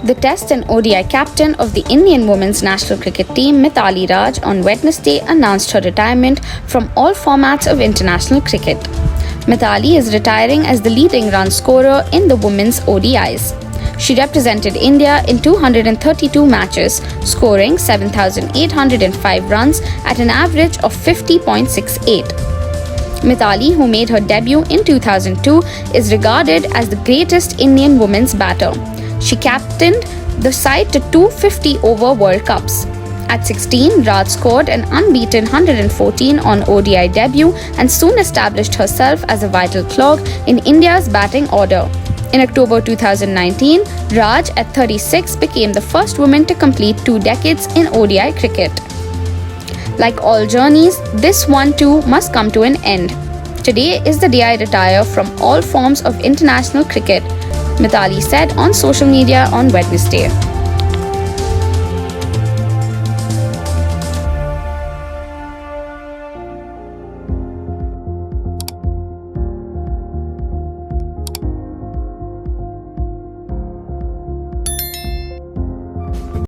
The Test and ODI captain of the Indian women's national cricket team, Mithali Raj, on Wednesday announced her retirement from all formats of international cricket. Mithali is retiring as the leading run scorer in the women's ODIs. She represented India in 232 matches, scoring 7,805 runs at an average of 50.68. Mithali, who made her debut in 2002, is regarded as the greatest Indian women's batter. She captained the side to two 50-over World Cups. At 16, Raj scored an unbeaten 114 on ODI debut and soon established herself as a vital cog in India's batting order. In October 2019, Raj, at 36, became the first woman to complete 2 decades in ODI cricket. Like all journeys, this one too must come to an end. Today is the day I retire from all forms of international cricket, Mithali said on social media on Wednesday.